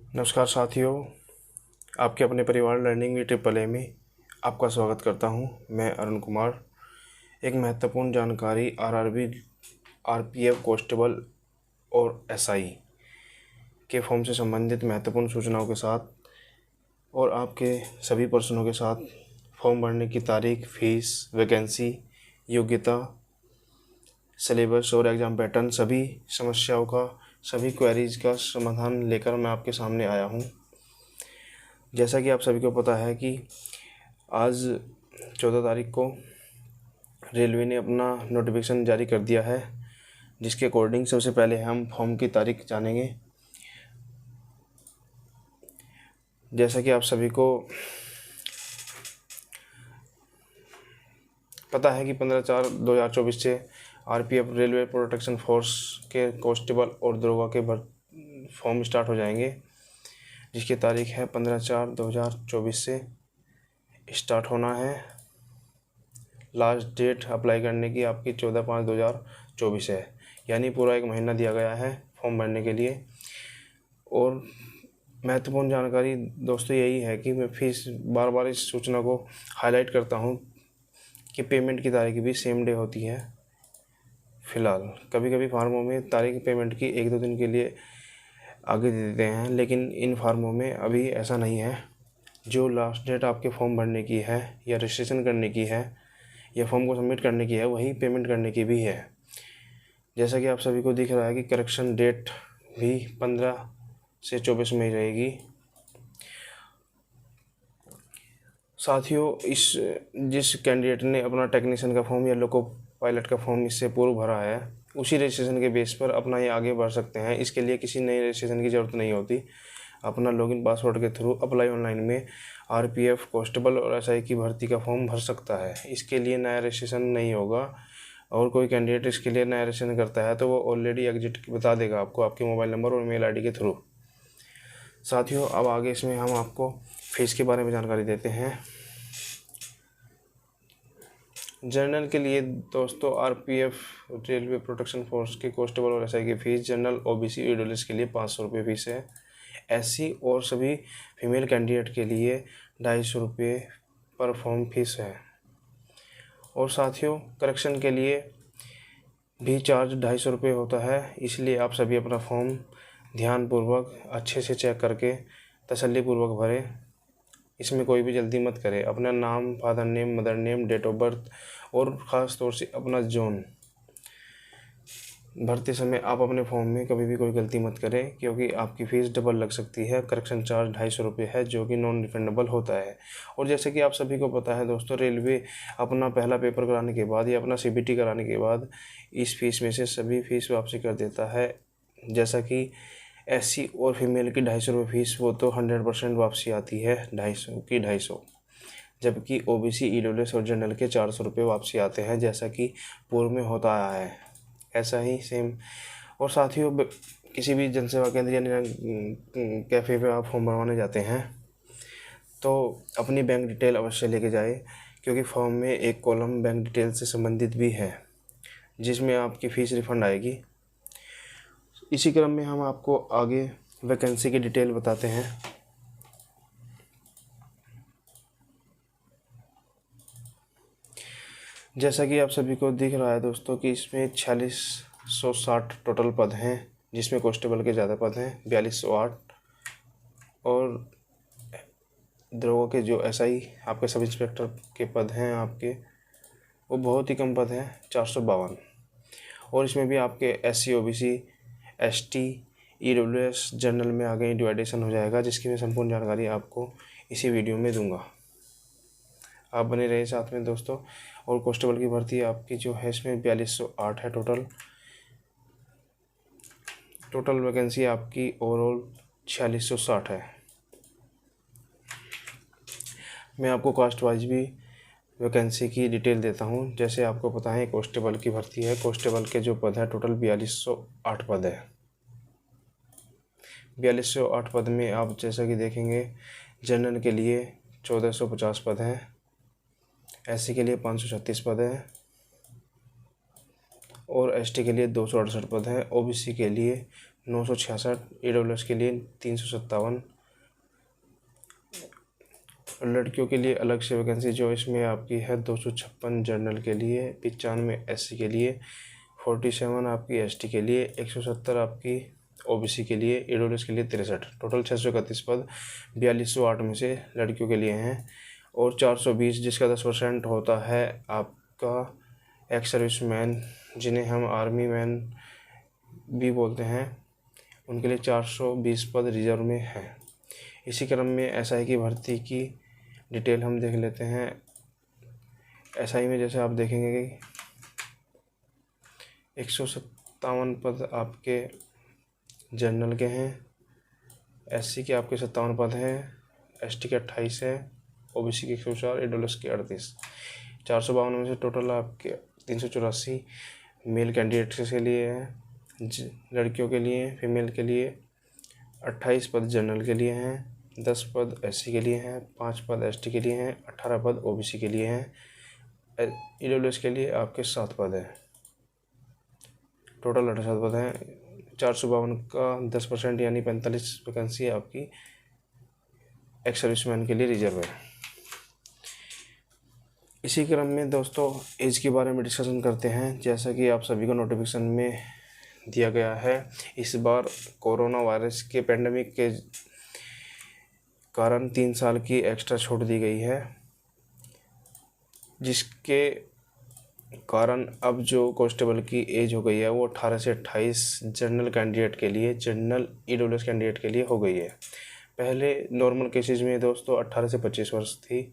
नमस्कार साथियों, आपके अपने परिवार लर्निंग वी ट्रिपल ए में आपका स्वागत करता हूं। मैं अरुण कुमार। एक महत्वपूर्ण जानकारी आरआरबी, आरपीएफ कांस्टेबल और एसआई के फॉर्म से संबंधित महत्वपूर्ण सूचनाओं के साथ और आपके सभी प्रश्नों के साथ फॉर्म भरने की तारीख, फीस, वैकेंसी, योग्यता, सिलेबस और एग्ज़ाम पैटर्न, सभी समस्याओं का, सभी क्वेरीज़ का समाधान लेकर मैं आपके सामने आया हूं। जैसा कि आप सभी को पता है कि आज 14 तारीख को रेलवे ने अपना नोटिफिकेशन जारी कर दिया है, जिसके अकॉर्डिंग सबसे पहले हम फॉर्म की तारीख जानेंगे। जैसा कि आप सभी को पता है कि 15/4/2024 से आरपीएफ रेलवे प्रोटेक्शन फोर्स के कांस्टेबल और दरोगा के फॉर्म स्टार्ट हो जाएंगे, जिसकी तारीख है 15/4/2024 से स्टार्ट होना है। लास्ट डेट अप्लाई करने की आपकी 14/5/2024 है, यानी पूरा एक महीना दिया गया है फॉर्म भरने के लिए। और महत्वपूर्ण जानकारी दोस्तों यही है कि मैं फिर बार बार इस सूचना को हाईलाइट करता हूं कि पेमेंट की तारीख भी सेम डे होती है। फ़िलहाल कभी कभी फार्मों में तारीख पेमेंट की 1-2 दिन के लिए आगे दे देते हैं, लेकिन इन फार्मों में अभी ऐसा नहीं है। जो लास्ट डेट आपके फॉर्म भरने की है या रजिस्ट्रेशन करने की है या फॉर्म को सबमिट करने की है, वही पेमेंट करने की भी है। जैसा कि आप सभी को दिख रहा है कि करेक्शन डेट भी 15 से 24 में ही रहेगी। साथियों, जिस कैंडिडेट ने अपना टेक्नीशियन का फॉर्म या लोको पायलट का फॉर्म इससे पूर्व भरा है, उसी रजिस्ट्रेशन के बेस पर अपना ये आगे बढ़ सकते हैं। इसके लिए किसी नई रजिस्ट्रेशन की ज़रूरत नहीं होती। अपना लॉगिन पासवर्ड के थ्रू अप्लाई ऑनलाइन में आरपीएफ कांस्टेबल और एसआई की भर्ती का फॉर्म भर सकता है। इसके लिए नया रजिस्ट्रेशन नहीं होगा। और कोई कैंडिडेट इसके लिए नया रजिस्ट्रेशन करता है तो वो ऑलरेडी एग्जिट बता देगा आपको, आपके मोबाइल नंबर और मेल आईडी के थ्रू। साथियों, अब आगे इसमें हम आपको फीस के बारे में जानकारी देते हैं। जनरल के लिए दोस्तों आरपीएफ रेलवे प्रोटेक्शन फोर्स के कांस्टेबल और एसआई की फ़ीस जनरल, ओबीसी, ईडब्ल्यूएस के लिए 500 रुपये फ़ीस है। एससी और सभी फीमेल कैंडिडेट के लिए 250 रुपये पर फॉर्म फीस है। और साथियों, करेक्शन के लिए भी चार्ज 250 रुपये होता है। इसलिए आप सभी अपना फॉर्म ध्यानपूर्वक अच्छे से चेक करके तसल्लीपूर्वक भरें। इसमें कोई भी जल्दी मत करें। अपना नाम, father name, mother name, date of birth और ख़ास तौर से अपना जोन भरते समय आप अपने फॉर्म में कभी भी कोई गलती मत करें, क्योंकि आपकी फ़ीस डबल लग सकती है। करेक्शन चार्ज 250 रुपये है, जो कि नॉन रिफंडेबल होता है। और जैसे कि आप सभी को पता है दोस्तों, रेलवे अपना पहला पेपर कराने के बाद या अपना सीबीटी कराने के बाद इस फीस में से सभी फीस वापसी कर देता है। जैसा कि एससी और फीमेल की 250 रुपये फ़ीस, वो तो 100% वापसी आती है, 250 की 250। जबकि ओबीसी, ईडब्ल्यूएस और जनरल के 400 रुपये वापसी आते हैं, जैसा कि पूर्व में होता आया है, ऐसा ही सेम। और साथियों, किसी भी जनसेवा केंद्र या कैफ़े पे आप फॉर्म भरवाने जाते हैं तो अपनी बैंक डिटेल अवश्य लेके जाए, क्योंकि फॉर्म में एक कॉलम बैंक डिटेल से संबंधित भी है, जिसमें आपकी फ़ीस रिफ़ंड आएगी। इसी क्रम में हम आपको आगे वैकेंसी की डिटेल बताते हैं। जैसा कि आप सभी को दिख रहा है दोस्तों कि इसमें 4660 टोटल पद हैं, जिसमें कांस्टेबल के ज़्यादा पद हैं 4208, और दरोगा के जो एसआई आपके सब इंस्पेक्टर के पद हैं आपके, वो बहुत ही कम पद हैं 452। और इसमें भी आपके SC, OBC, ST, EWS, general में आगे डिवाइडेशन हो जाएगा, जिसकी मैं संपूर्ण जानकारी आपको इसी वीडियो में दूंगा। आप बने रहे साथ में दोस्तों। और कांस्टेबल की भर्ती आपकी जो है इसमें 4208 है टोटल वैकेंसी आपकी ओवरऑल 4660 है। मैं आपको कास्ट वाइज भी वैकेंसी की डिटेल देता हूं। जैसे आपको पता है कांस्टेबल की भर्ती है, कांस्टेबल के जो पद है टोटल 4208 पद है। 4208 पद में आप जैसा कि देखेंगे, जनरल के लिए 1450 पद हैं, एससी के लिए 536 पद हैं और एसटी के लिए 268 पद हैं, ओबीसी के लिए 966, EWS के लिए 357। लड़कियों के लिए अलग से वैकेंसी जो इसमें आपकी है 256 जनरल के लिए, 95 SC के लिए, 47 आपकी ST के लिए, 170 आपकी OBC के लिए, EWS के लिए 63। टोटल 631 पद 4208 में से लड़कियों के लिए हैं। और 420 जिसका 10% होता है आपका एक्स सर्विसमैन, जिन्हें हम आर्मी मैन भी बोलते हैं, उनके लिए 420 पद रिजर्व में हैं। इसी क्रम में SI की भर्ती की डिटेल हम देख लेते हैं। SI में जैसे आप देखेंगे कि 157 पद आपके जनरल के हैं, SC के आपके 57 पद हैं, ST के 28 हैं, OBC के 104, EWS के 38। 452 में से टोटल आपके 384 मेल कैंडिडेट्स के लिए हैं। लड़कियों के लिए, फीमेल के लिए 28 पद जनरल के लिए हैं, 10 पद SC के लिए हैं, 5 पद ST के लिए हैं, 18 पद OBC के लिए हैं, EWS के लिए आपके 7 पद हैं। टोटल 68 पद हैं। 452 का 10% यानी 45 वैकेंसी आपकी एक्स सर्विसमैन के लिए रिजर्व है। इसी क्रम में दोस्तों एज के बारे में डिस्कशन करते हैं। जैसा कि आप सभी को नोटिफिकेशन में दिया गया है, इस बार कोरोना वायरस के पेंडेमिक के कारण 3 साल की एक्स्ट्रा छूट दी गई है, जिसके कारण अब जो कांस्टेबल की एज हो गई है वो 18 से 28 जनरल कैंडिडेट के लिए, जनरल EWS कैंडिडेट के लिए हो गई है। पहले नॉर्मल केसेस में दोस्तों 18 से 25 वर्ष थी,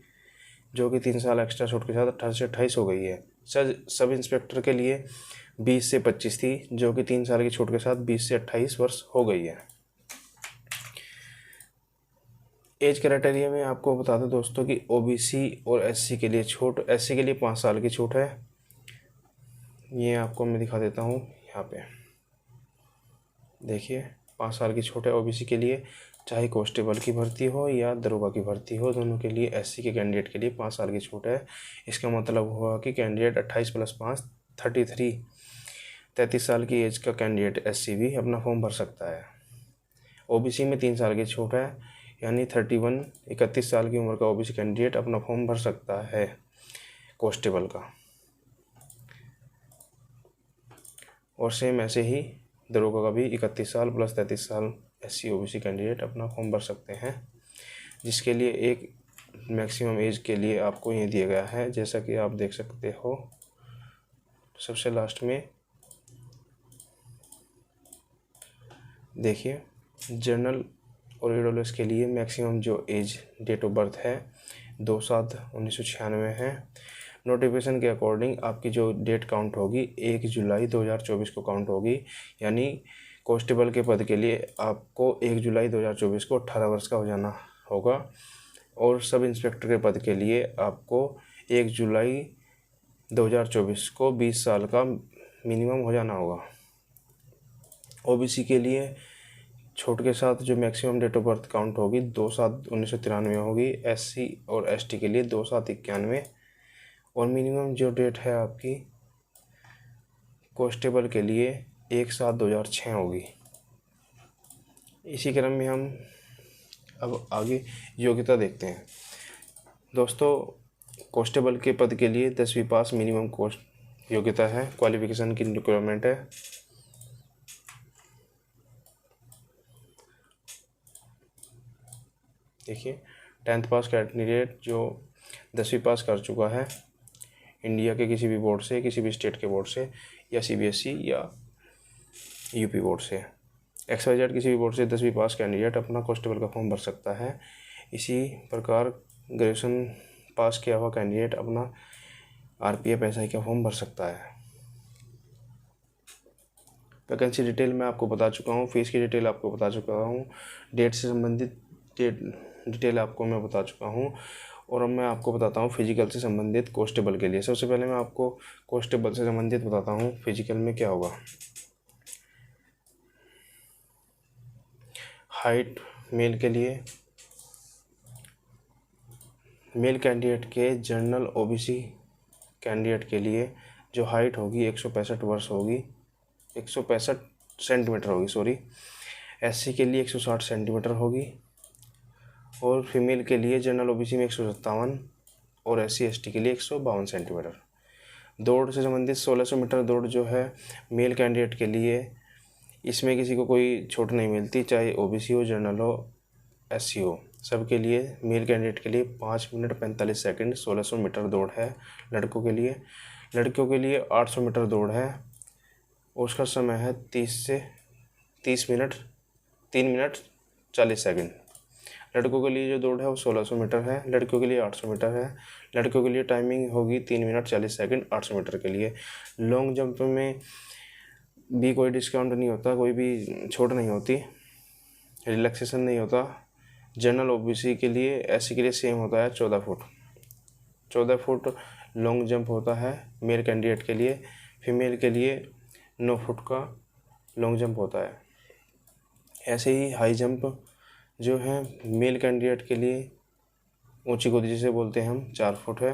जो कि 3 साल एक्स्ट्रा छूट के साथ 18 से 28 हो गई है। सब इंस्पेक्टर के लिए 20 से 25 थी, जो कि 3 साल की छूट के साथ 20 से 28 वर्ष हो गई है। एज क्राइटेरिया में आपको बता दें दोस्तों कि OBC और SC के लिए छूट, SC के लिए 5 साल की छूट है। ये आपको मैं दिखा देता हूँ, यहाँ पे देखिए 5 साल की छूट है OBC के लिए, चाहे कांस्टेबल की भर्ती हो या दरोगा की भर्ती हो, दोनों के लिए SC के कैंडिडेट के लिए 5 साल की छूट है। इसका मतलब हुआ कि कैंडिडेट 28 + 5 33 साल की एज का कैंडिडेट SC भी अपना फॉर्म भर सकता है। OBC में 3 साल की छूट है, यानी 31 साल की उम्र का OBC कैंडिडेट अपना फॉर्म भर सकता है कांस्टेबल का। और सेम ऐसे ही दरोगा का भी 31 साल + 33 साल SC OBC कैंडिडेट अपना फॉर्म भर सकते हैं, जिसके लिए एक मैक्सिमम एज के लिए आपको ये दिया गया है, जैसा कि आप देख सकते हो सबसे लास्ट में। देखिए जनरल और EWS के लिए मैक्सिमम जो एज डेट ऑफ बर्थ है 2/7/1996 है। नोटिफिकेशन के अकॉर्डिंग आपकी जो डेट काउंट होगी 1 जुलाई 2024 को काउंट होगी, यानी कांस्टेबल के पद के लिए आपको 1 जुलाई 2024 को 18 वर्ष का हो जाना होगा, और सब इंस्पेक्टर के पद के लिए आपको 1 जुलाई 2024 को 20 साल का मिनिमम हो जाना होगा। OBC के लिए छूट के साथ जो maximum date of birth count होगी 2/7/1993 होगी, SC और ST के लिए 2/7/91, और मिनिमम जो डेट है आपकी कांस्टेबल के लिए 1/7/2006 होगी। इसी क्रम में हम अब आगे योग्यता देखते हैं। दोस्तों कांस्टेबल के पद के लिए 10वीं पास मिनिमम कोर्स योग्यता है, क्वालिफिकेशन की रिक्वायरमेंट है। देखिए 10th पास कैंडिडेट जो 10वीं पास कर चुका है इंडिया के किसी भी बोर्ड से, किसी भी स्टेट के बोर्ड से, या CBSE या UP बोर्ड से, XYZ किसी भी बोर्ड से 10वीं पास कैंडिडेट अपना कांस्टेबल का फॉर्म भर सकता है। इसी प्रकार ग्रेजुएशन पास किया हुआ कैंडिडेट अपना RPF SI का फॉर्म भर सकता है। वैकेंसी डिटेल मैं आपको बता चुका हूँ, फीस की डिटेल आपको बता चुका हूँ, डेट से संबंधित डिटेल आपको मैं बता चुका हूँ, और अब मैं आपको बताता हूँ फिजिकल से संबंधित कांस्टेबल के लिए। सबसे पहले मैं आपको कांस्टेबल से संबंधित बताता हूँ फिजिकल में क्या होगा। हाइट मेल के लिए, मेल कैंडिडेट के जनरल OBC कैंडिडेट के लिए जो हाइट होगी 165 वर्ष होगी, 165 सेंटीमीटर होगी, सॉरी। SC के लिए 160 सेंटीमीटर होगी और फीमेल के लिए जनरल OBC में 157 और SC ST के लिए 152 सेंटीमीटर। दौड़ से संबंधित 1600 मीटर दौड़ जो है मेल कैंडिडेट के लिए, इसमें किसी को कोई छूट नहीं मिलती, चाहे OBC हो, जनरल हो, SC हो, सबके लिए मेल कैंडिडेट के लिए 5 मिनट 45 सेकंड 1600 मीटर दौड़ है लड़कों के लिए। लड़कियों के लिए 800 मीटर दौड़ है, उसका समय है 30 मिनट 3 मिनट 40 सेकंड। लड़कों के लिए जो दौड़ है वो 1600 मीटर है, लड़कियों के लिए 800 मीटर है। लड़कियों के लिए टाइमिंग होगी 3 मिनट 40 सेकंड 800 मीटर के लिए। लॉन्ग जंप में भी कोई डिस्काउंट नहीं होता, कोई भी छूट नहीं होती, रिलैक्सेशन नहीं होता। जनरल OBC के लिए, SC के लिए सेम होता है 14 फुट। 14 फुट लॉन्ग जंप होता है मेल कैंडिडेट के लिए, फीमेल के लिए 9 फुट का लॉन्ग जंप होता है। ऐसे ही हाई जंप जो है मेल कैंडिडेट के लिए ऊंची कूद जिसे बोलते हैं हम 4 फुट है,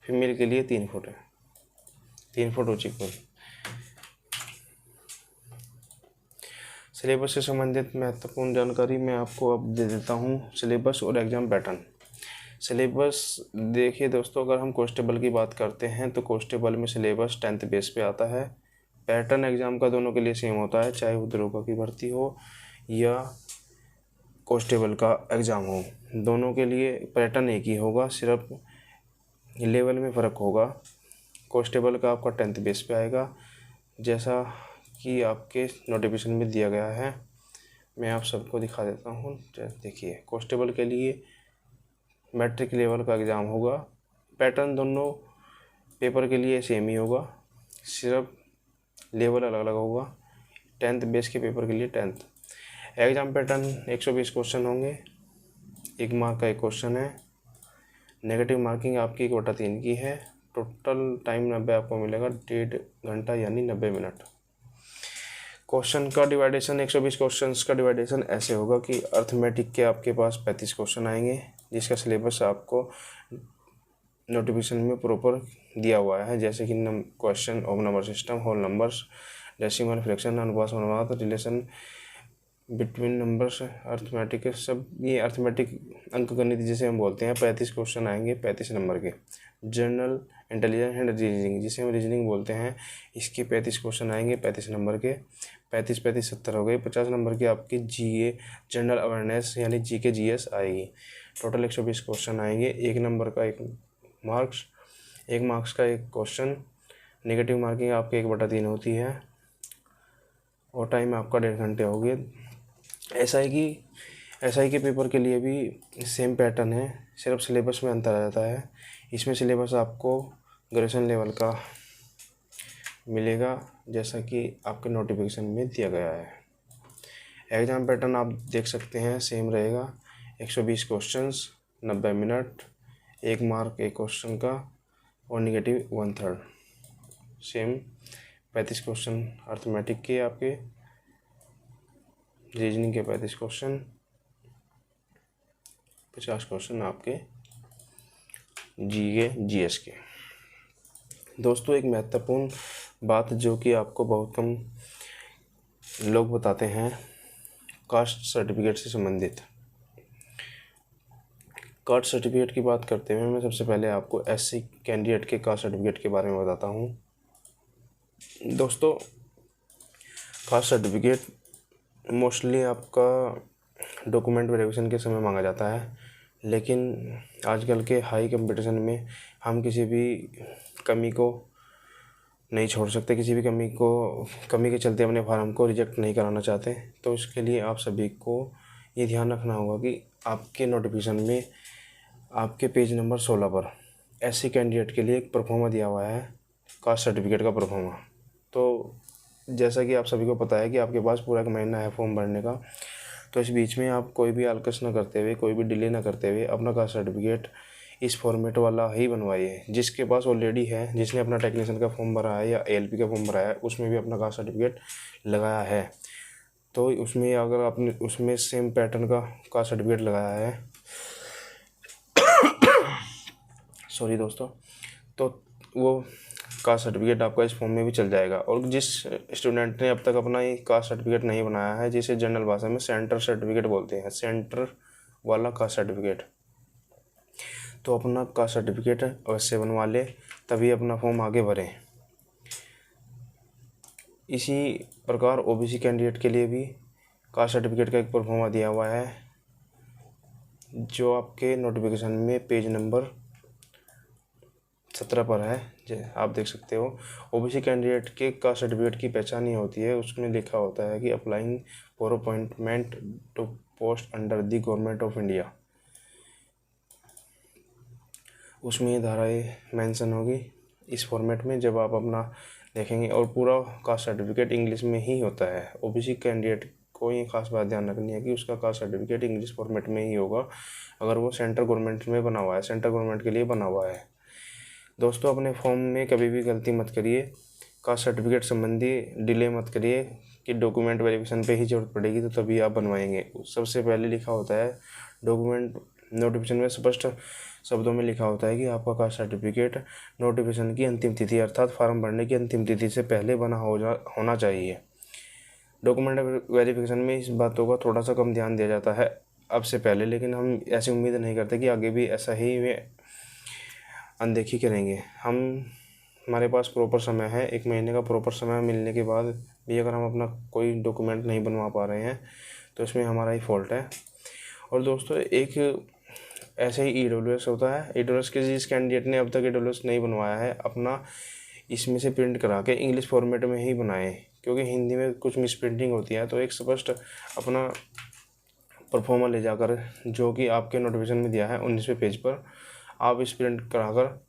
फीमेल के लिए 3 फुट है, 3 फुट ऊंची कूद। सिलेबस से संबंधित महत्वपूर्ण जानकारी मैं आपको अब दे देता हूँ। सिलेबस और एग्ज़ाम पैटर्न। सिलेबस देखिए दोस्तों, अगर हम कांस्टेबल की बात करते हैं तो कांस्टेबल में सिलेबस 10th बेस पे आता है। पैटर्न एग्ज़ाम का दोनों के लिए सेम होता है, चाहे वो दरोगा की भर्ती हो या कांस्टेबल का एग्ज़ाम हो, दोनों के लिए पैटर्न एक ही होगा, सिर्फ लेवल में फ़र्क होगा। कांस्टेबल का आपका 10th बेस पे आएगा, जैसा कि आपके नोटिफिकेशन में दिया गया है। मैं आप सबको दिखा देता हूँ। देखिए, कांस्टेबल के लिए मैट्रिक लेवल का एग्ज़ाम होगा। पैटर्न दोनों पेपर के लिए सेम ही होगा, सिर्फ लेवल अलग अलग होगा। 10th बेस के पेपर के लिए 10th। एग्ज़ाम पैटर्न 120 क्वेश्चन होंगे, 1 मार्क का 1 क्वेश्चन है। नेगेटिव मार्किंग आपकी 1/3 की है। टोटल टाइम 90 आपको मिलेगा, 1.5 घंटा यानी 90 मिनट। क्वेश्चन का डिवाइडेशन 120 क्वेश्चंस का डिवाइडेशन ऐसे होगा कि अर्थमेटिक के आपके पास 35 क्वेश्चन आएंगे, जिसका सिलेबस आपको नोटिफिकेशन में प्रॉपर दिया हुआ है, जैसे कि question of number system, whole numbers, decimal, fraction, अनुपात, अनुपात, रिलेशन बिटवीन नंबर्स, अर्थमेटिक, सब ये अर्थमेटिक अंकगणित जिसे हम बोलते हैं। 35 क्वेश्चन आएंगे 35 नंबर के। जनरल इंटेलिजेंस एंड रीजनिंग जिसे हम रीजनिंग बोलते हैं, इसके 35 क्वेश्चन आएंगे 35 नंबर के। 35 35 70 हो गए। 50 नंबर की आपकी GA जनरल अवेयरनेस यानी GK GS आएगी। टोटल 120 क्वेश्चन आएंगे। 1 नंबर का 1 मार्क्स, 1 मार्क्स का 1 क्वेश्चन। नेगेटिव मार्किंग आपकी 1/3 होती है और टाइम आपका 1.5 घंटे हो गए। SI के पेपर के लिए भी सेम पैटर्न है, सिर्फ सिलेबस में अंतर आ जाता है। इसमें सिलेबस आपको ग्रेजुएशन लेवल का मिलेगा, जैसा कि आपके नोटिफिकेशन में दिया गया है। एग्ज़ाम पैटर्न आप देख सकते हैं, सेम रहेगा। 120 क्वेश्चंस, 90 मिनट, 1 मार्क 1 क्वेश्चन का और नेगेटिव 1/3। सेम 35 क्वेश्चन अर्थमेटिक के, आपके रीजनिंग के 35 क्वेश्चन, 50 क्वेश्चन आपके GK GS के। दोस्तों, एक महत्वपूर्ण बात जो कि आपको बहुत कम लोग बताते हैं, कास्ट सर्टिफिकेट से संबंधित। कास्ट सर्टिफिकेट की बात करते हुए मैं सबसे पहले आपको SC कैंडिडेट के कास्ट सर्टिफिकेट के बारे में बताता हूँ। दोस्तों, कास्ट सर्टिफिकेट मोस्टली आपका डॉक्यूमेंट वेरिफिकेशन के समय मांगा जाता है, लेकिन आजकल के हाई कंपटीशन में हम किसी भी कमी को नहीं छोड़ सकते, किसी भी कमी के चलते अपने फार्म को रिजेक्ट नहीं कराना चाहते। तो इसके लिए आप सभी को ये ध्यान रखना होगा कि आपके नोटिफिकेशन में आपके पेज नंबर 16 पर SC कैंडिडेट के लिए एक परफॉर्मा दिया हुआ है, कास्ट सर्टिफिकेट का परफॉर्मा। तो जैसा कि आप सभी को पता है कि आपके पास पूरा 1 महीना है फॉर्म भरने का, तो इस बीच में आप कोई भी आलकस ना करते हुए, कोई भी डिले ना करते हुए अपना कास्ट सर्टिफिकेट इस फॉर्मेट वाला ही बनवाइए। जिसके पास ऑलरेडी है, जिसने अपना टेक्नीशियन का फॉर्म भरा है या ALP का फॉर्म भरा है, उसमें भी अपना कास्ट सर्टिफिकेट लगाया है, तो उसमें अगर आपने उसमें सेम पैटर्न का कास्ट सर्टिफिकेट लगाया है सॉरी दोस्तों, तो वो कास्ट सर्टिफिकेट आपका इस फॉर्म में भी चल जाएगा। और जिस स्टूडेंट ने अब तक अपना ये कास्ट सर्टिफिकेट नहीं बनाया है, जिसे जनरल भाषा में सेंटर सर्टिफिकेट बोलते हैं, सेंटर वाला कास्ट सर्टिफिकेट, तो अपना कास्ट सर्टिफिकेट अवश्य बनवा ले, तभी अपना फॉर्म आगे भरें। इसी प्रकार ओबीसी कैंडिडेट के लिए भी कास्ट सर्टिफिकेट का एक परफॉर्मा दिया हुआ है, जो आपके नोटिफिकेशन में पेज नंबर 17 पर है, आप देख सकते हो। ओबीसी कैंडिडेट के कास्ट सर्टिफिकेट की पहचान ये होती है, उसमें लिखा होता है कि applying for appointment to post under the government of India, उसमें ये धाराएँ मेंशन होगी इस फॉर्मेट में जब आप अपना देखेंगे। और पूरा कास्ट सर्टिफिकेट इंग्लिश में ही होता है। ओबीसी कैंडिडेट को ये खास बात ध्यान रखनी है कि उसका कास्ट सर्टिफिकेट इंग्लिश फॉर्मेट में ही होगा, अगर वो सेंट्रल गवर्नमेंट में बना हुआ है, सेंट्रल गवर्नमेंट के लिए बना हुआ है। दोस्तों, अपने फॉर्म में कभी भी गलती मत करिए, कास्ट सर्टिफिकेट संबंधी डिले मत करिए कि डॉक्यूमेंट वेरिफिकेशन पे ही ज़रूरत पड़ेगी तो तभी आप बनवाएंगे। सबसे पहले लिखा होता है डॉक्यूमेंट नोटिफिकेशन में, स्पष्ट शब्दों में लिखा होता है कि आपका कास्ट सर्टिफिकेट नोटिफिकेशन की अंतिम तिथि अर्थात फॉर्म भरने की अंतिम तिथि से पहले बना होना चाहिए। डॉक्यूमेंट वेरिफिकेशन में इस बातों का थोड़ा सा कम ध्यान दिया जाता है अब से पहले, लेकिन हम ऐसी उम्मीद नहीं करते कि आगे भी ऐसा ही वे अनदेखी करेंगे। हमारे पास प्रॉपर समय है, 1 महीने का प्रॉपर समय मिलने के बाद भी अगर हम अपना कोई डॉक्यूमेंट नहीं बनवा पा रहे हैं तो इसमें हमारा ही फॉल्ट है। और दोस्तों, एक ऐसे ही ईडब्ल्यूएस होता है। ईडब्ल्यूएस के जिस कैंडिडेट ने अब तक ईडब्ल्यूएस नहीं बनवाया है, अपना इसमें से प्रिंट करा के इंग्लिश फॉर्मेट में ही बनाएं, क्योंकि हिंदी में कुछ मिस प्रिंटिंग होती है। तो एक स्पष्ट अपना परफॉर्मा ले जाकर, जो कि आपके नोटिफिकेशन में दिया है 19वें पेज पर, आप इस प्रिंट कराकर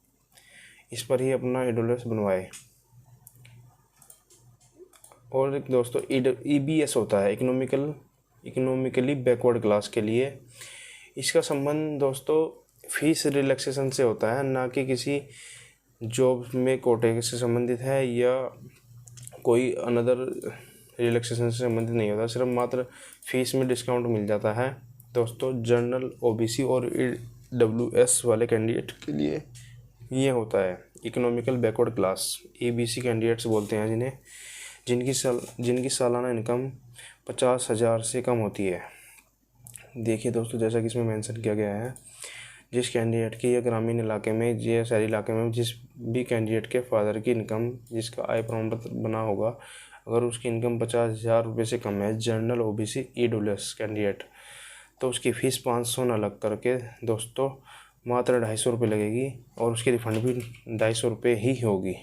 इस पर ही अपना ईडब्ल्यूएस बनवाए। और एक दोस्तों, ईबीएस होता है, इकोनॉमिकली बैकवर्ड क्लास के लिए। इसका संबंध दोस्तों फीस रिलैक्सेशन से होता है, ना कि किसी जॉब में कोटे से संबंधित है या कोई अनदर रिलैक्सेशन से संबंधित नहीं होता। सिर्फ मात्र फीस में डिस्काउंट मिल जाता है दोस्तों। जनरल, ओबीसी और ईडब्ल्यूएस वाले कैंडिडेट के लिए ये होता है economical backward class, EBC candidates बोलते हैं जिन्हें, जिनकी सालाना इनकम 50,000 से कम होती है। देखिए दोस्तों, जैसा कि इसमें मेंशन किया गया है, जिस कैंडिडेट की या ग्रामीण इलाके में या शहरी इलाके में जिस भी कैंडिडेट के फादर की इनकम, जिसका आय प्रमाण पत्र बना होगा, अगर उसकी इनकम 50,000 रुपये से कम है, जनरल, ओबीसी, ईडब्ल्यूएस कैंडिडेट, तो उसकी फ़ीस 500 न लग करके दोस्तों मात्र 250 रुपये लगेगी और उसकी रिफ़ंड भी 250 रुपये ही होगी।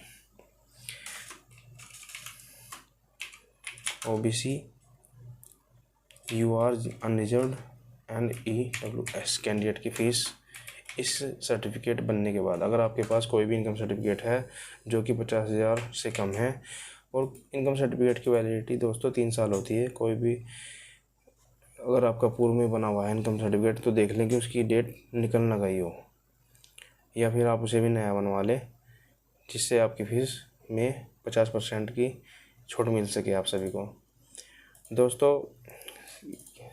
OBC, UR, unreserved and EWS candidate की फ़ीस इस सर्टिफिकेट बनने के बाद, अगर आपके पास कोई भी इनकम सर्टिफिकेट है जो कि 50,000 से कम है, और इनकम सर्टिफिकेट की वैलिडिटी दोस्तों 3 साल होती है। कोई भी अगर आपका पूर्व में बना हुआ है इनकम सर्टिफिकेट, तो देख लें कि उसकी डेट निकल ना गई हो, या फिर आप उसे भी नया बनवा लें, जिससे आपकी फ़ीस में 50% की छूट मिल सके आप सभी को। दोस्तों,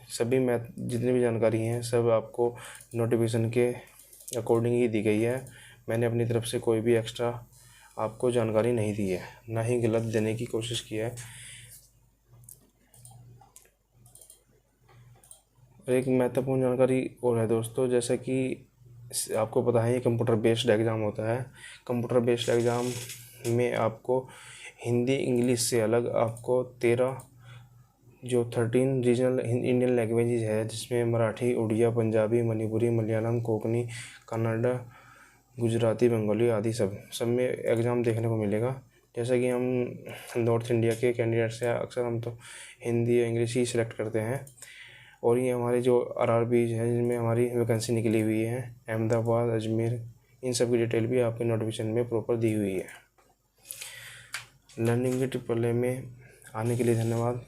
सभी जितनी भी जानकारी हैं सब आपको नोटिफिकेशन के अकॉर्डिंग ही दी गई है। मैंने अपनी तरफ से कोई भी एक्स्ट्रा आपको जानकारी नहीं दी है, ना ही गलत देने की कोशिश की है। एक महत्वपूर्ण जानकारी और है दोस्तों, जैसे कि आपको पता है ये कंप्यूटर बेस्ड एग्ज़ाम होता है। कंप्यूटर बेस्ड एग्ज़ाम में आपको हिंदी इंग्लिश से अलग आपको 13 रीजनल इंडियन लैंग्वेजेज है, जिसमें मराठी, उड़िया, पंजाबी, मणिपुरी, मलयालम, कोंकणी, कन्नड़, गुजराती, बंगाली आदि सब में एग्ज़ाम देखने को मिलेगा। जैसा कि हम नॉर्थ इंडिया के कैंडिडेट्स हैं, अक्सर हम तो हिंदी या इंग्लिश ही सिलेक्ट करते हैं। और ये हमारे जो आरआरबीज हैं जिनमें हमारी वैकेंसी निकली हुई है, अहमदाबाद, अजमेर, इन सब की डिटेल भी आपके नोटिफिकेशन में प्रॉपर दी हुई है। लर्निंग के ट्रिपल ए में आने के लिए धन्यवाद।